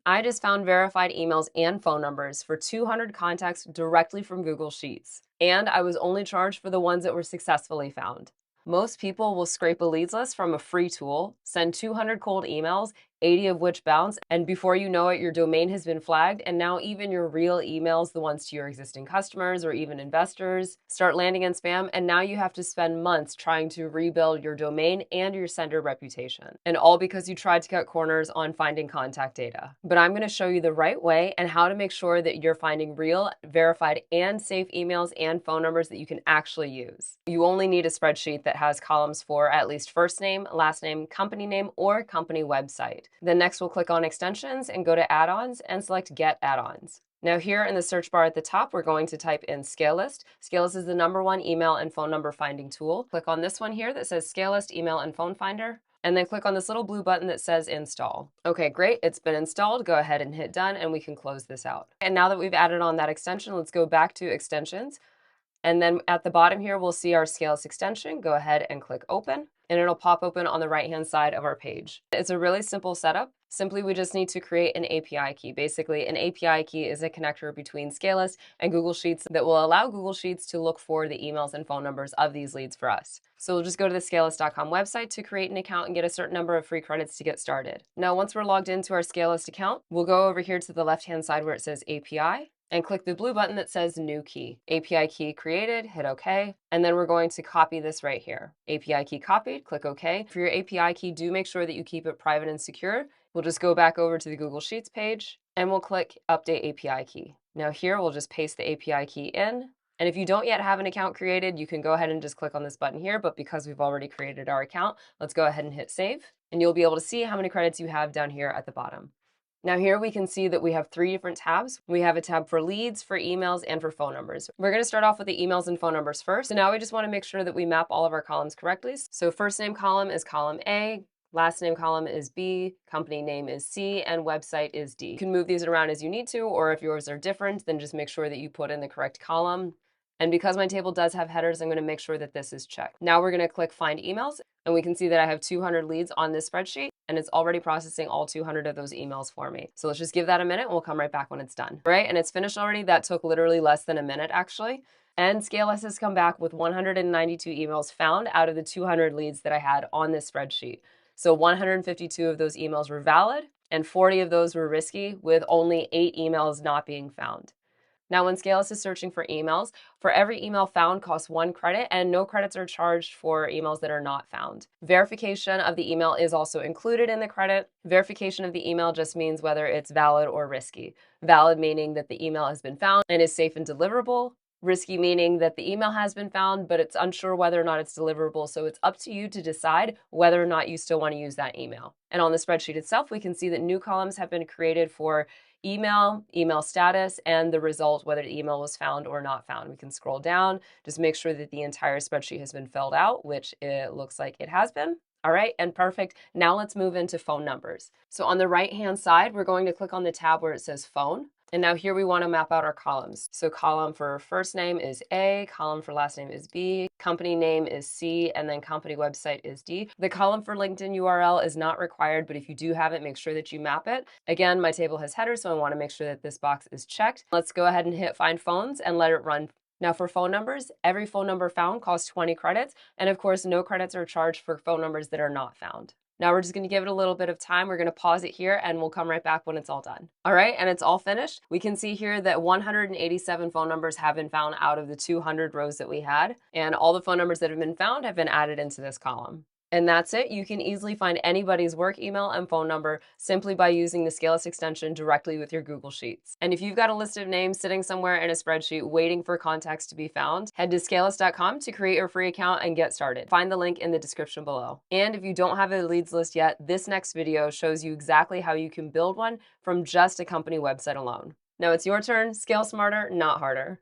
I just found verified emails and phone numbers for 200 contacts directly from Google Sheets, and I was only charged for the ones that were successfully found. Most people will scrape a leads list from a free tool, send 200 cold emails, 80 of which bounce, and before you know it, your domain has been flagged, and now even your real emails, the ones to your existing customers or even investors, start landing in spam, and now you have to spend months trying to rebuild your domain and your sender reputation. And all because you tried to cut corners on finding contact data. But I'm going to show you the right way and how to make sure that you're finding real, verified, and safe emails and phone numbers that you can actually use. You only need a spreadsheet that has columns for at least first name, last name, company name, or company website. Then next we'll click on extensions and go to add-ons and select get add-ons. Now here in the search bar at the top, we're going to type in Scalelist. Scalelist is the #1 email and phone number finding tool. Click on this one here that says Scalelist Email and Phone Finder, and then click on this little blue button that says install. Okay, great, it's been installed. Go ahead and hit done and we can close this out. And now that we've added on that extension, let's go back to extensions. And then at the bottom here, we'll see our Scalelist extension. Go ahead and click open, and it'll pop open on the right-hand side of our page. It's a really simple setup. Simply, we just need to create an API key. Basically, an API key is a connector between Scalelist and Google Sheets that will allow Google Sheets to look for the emails and phone numbers of these leads for us. So we'll just go to the Scalelist.com website to create an account and get a certain number of free credits to get started. Now, once we're logged into our Scalelist account, we'll go over here to the left-hand side where it says API, and click the blue button that says New Key. API key created, hit OK, and then we're going to copy this right here. API key copied, click OK. For your API key, do make sure that you keep it private and secure. We'll just go back over to the Google Sheets page, and we'll click Update API Key. Now here, we'll just paste the API key in. And if you don't yet have an account created, you can go ahead and just click on this button here, but because we've already created our account, let's go ahead and hit Save, and you'll be able to see how many credits you have down here at the bottom. Now here we can see that we have 3 different tabs. We have a tab for leads, for emails, and for phone numbers. We're going to start off with the emails and phone numbers first. So now we just want to make sure that we map all of our columns correctly. So first name column is column A, last name column is B, company name is C, and website is D. You can move these around as you need to, or if yours are different, then just make sure that you put in the correct column. And because my table does have headers, I'm going to make sure that this is checked. Now we're going to click Find Emails, and we can see that I have 200 leads on this spreadsheet, and it's already processing all 200 of those emails for me. So let's just give that a minute, and we'll come right back when it's done. All right, and it's finished already. That took literally less than a minute, actually. And Scalelist has come back with 192 emails found out of the 200 leads that I had on this spreadsheet. So 152 of those emails were valid, and 40 of those were risky, with only 8 emails not being found. Now, when Scalelist is searching for emails, for every email found costs 1 credit, and no credits are charged for emails that are not found. Verification of the email is also included in the credit. Verification of the email just means whether it's valid or risky. Valid meaning that the email has been found and is safe and deliverable. Risky meaning that the email has been found, but it's unsure whether or not it's deliverable, so it's up to you to decide whether or not you still want to use that email. And on the spreadsheet itself, we can see that new columns have been created for email, email status, and the result, whether the email was found or not found. We can scroll down, just make sure that the entire spreadsheet has been filled out, which it looks like it has been. All right, and perfect. Now let's move into phone numbers. So on the right-hand side, we're going to click on the tab where it says phone. And now here we want to map out our columns. So column for first name is A, column for last name is B, company name is C, and then company website is D. The column for LinkedIn URL is not required, but if you do have it, make sure that you map it. Again, my table has headers, so I want to make sure that this box is checked. Let's go ahead and hit find phones and let it run. Now for phone numbers, every phone number found costs 20 credits, and of course, no credits are charged for phone numbers that are not found. Now we're just going to give it a little bit of time. We're going to pause it here and we'll come right back when it's all done. All right, and it's all finished. We can see here that 187 phone numbers have been found out of the 200 rows that we had, and all the phone numbers that have been found have been added into this column. And that's it. You can easily find anybody's work email and phone number simply by using the Scalelist extension directly with your Google Sheets. And if you've got a list of names sitting somewhere in a spreadsheet waiting for contacts to be found, head to scalelist.com to create your free account and get started. Find the link in the description below. And if you don't have a leads list yet, this next video shows you exactly how you can build one from just a company website alone. Now it's your turn. Scale smarter, not harder.